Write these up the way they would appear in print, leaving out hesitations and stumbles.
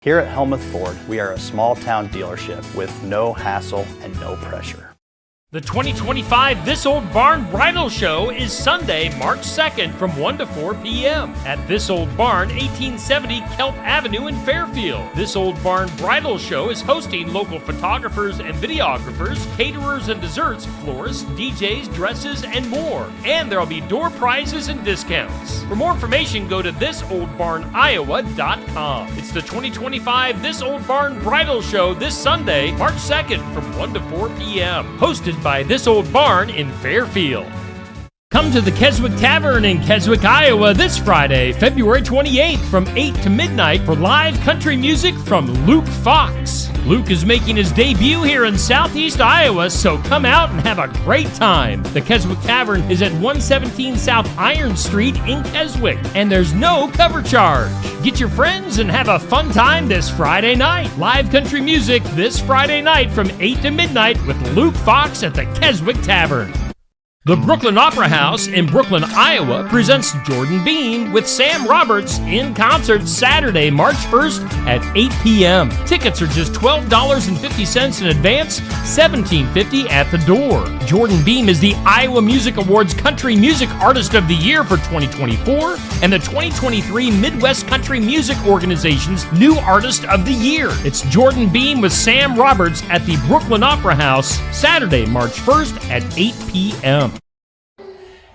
Here at Helmuth Ford, we are a small town dealership with no hassle and no pressure. The 2025 This Old Barn Bridal Show is Sunday, March 2nd from 1 to 4 p.m. at This Old Barn, 1870 Kelp Avenue in Fairfield. This Old Barn Bridal Show is hosting local photographers and videographers, caterers and desserts, florists, DJs, dresses, and more. And there will be door prizes and discounts. For more information, go to thisoldbarniowa.com. It's the 2025 This Old Barn Bridal Show this Sunday, March 2nd from 1 to 4 p.m. Hosted by This Old Barn in Fairfield. Come to the Keswick Tavern in Keswick, Iowa this Friday, February 28th from 8 to midnight for live country music from Luke Fox. Luke is making his debut here in Southeast Iowa, so come out and have a great time. The Keswick Tavern is at 117 South Iron Street in Keswick, and there's no cover charge. Get your friends and have a fun time this Friday night. Live country music this Friday night from 8 to midnight with Luke Fox at the Keswick Tavern. The Brooklyn Opera House in Brooklyn, Iowa presents Jordan Bean with Sam Roberts in concert Saturday, March 1st at 8 p.m. Tickets are just $12.50 in advance, $17.50 at the door. Jordan Bean is the Iowa Music Awards Country Music Artist of the Year for 2024 and the 2023 Midwest Country Music Organization's New Artist of the Year. It's Jordan Bean with Sam Roberts at the Brooklyn Opera House Saturday, March 1st at 8 p.m.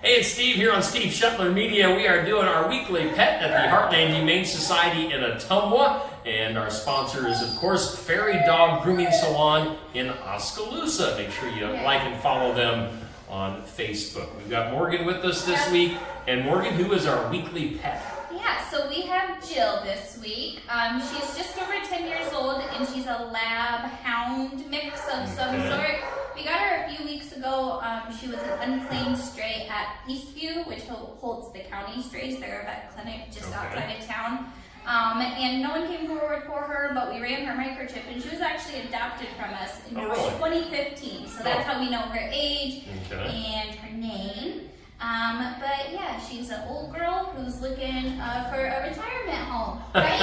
Hey, it's Steve here on Steve Shetler Media. We are doing our weekly pet at the Heartland Humane Society in Ottumwa. And our sponsor is, of course, Fairy Dog Grooming Salon in Oskaloosa. Make sure you like and follow them on Facebook. We've got Morgan with us this week. And Morgan, who is our weekly pet? Yeah, so we have Jill this week. She's just over 10 years old, and she's a lab hound mix of some sort. We got her a few weeks ago. She was an unclaimed stray at Eastview, which holds the county strays. They're a vet clinic just outside of town. And no one came forward for her, but we ran her microchip, and she was actually adopted from us in 2015. So that's how we know her age and her name. But yeah, she's an old girl who's looking for a retirement home, right?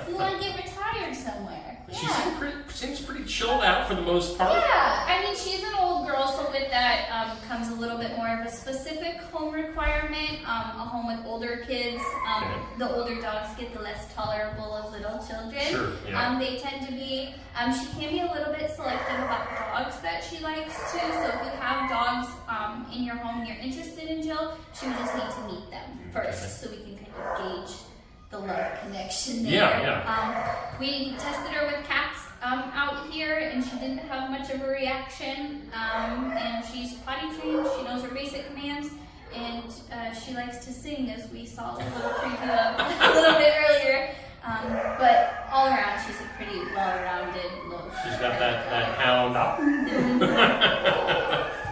We want to get retired somewhere. She seems pretty chilled out for the most part. Yeah, I mean, she's an old girl, so with that comes a little bit more of a specific home requirement, a home with older kids. The older dogs get the less tolerable of little children. Sure, yeah. They tend to be, she can be a little bit selective about dogs that she likes too, so if you have dogs in your home and you're interested in Jill, she would just need to meet them first so we can kind of gauge the love connection there. We tested her with cats out here, and she didn't have much of a reaction. And she's potty trained. She knows her basic commands, and she likes to sing, as we saw a little preview of a little bit earlier. But all around, she's a pretty well-rounded little. She's got that hound.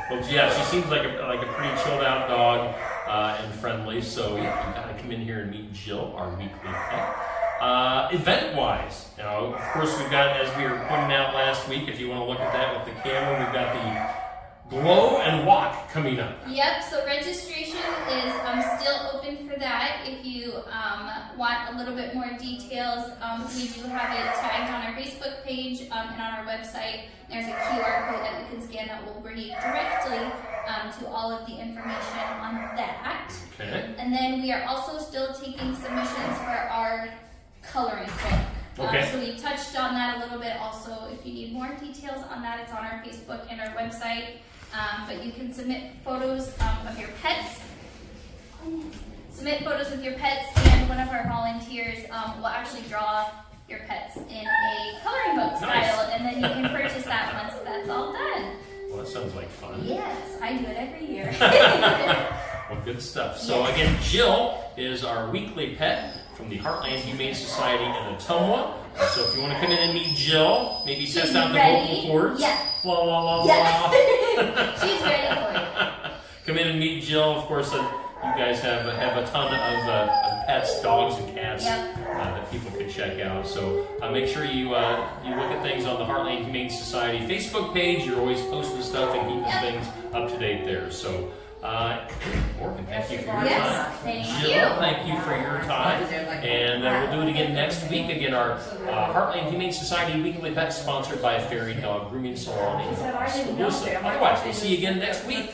Well, yeah, she seems like a pretty chilled out dog. And friendly, so you gotta come in here and meet Jill, our weekly pet. Event-wise, now, of course, we've got, as we were pointing out last week, if you want to look at that with the camera, we've got the Glow and Walk coming up. Yep, so registration is still open for that. If you want a little bit more details, we do have it tagged on our Facebook page and on our website. There's a QR code that you can scan that will bring you directly to all of the information on that. Okay. And then we are also still taking submissions for our coloring book. So we touched on that a little bit also. If you need more details on that, it's on our Facebook and our website. But you can submit photos of your pets. Submit photos of your pets, and one of our volunteers will actually draw your pets in a coloring book style, and then you can purchase that once that's all done. Well, that sounds like fun. Yes, I do it every year. Well, good stuff. So again, Jill is our weekly pet from the Heartland Humane Society in Ottumwa. So if you want to come in and meet Jill, maybe test out the vocal cords. Yeah. La la la Yeah. la. She's ready for it. Come in and meet Jill. Of course, you guys have a ton of pets, dogs and cats that people can check out. So make sure you look at things on the Heartland Humane Society Facebook page. You're always posting stuff and keeping things up to date there. So Morgan, thank you for your time. Thank Jill, you. thank you for your time. And we'll do it again next week. Again, our Heartland Humane Society Weekly Pet sponsored by Fairy Dog Grooming Salon in Tuscaloosa. Otherwise, we'll see you again next week.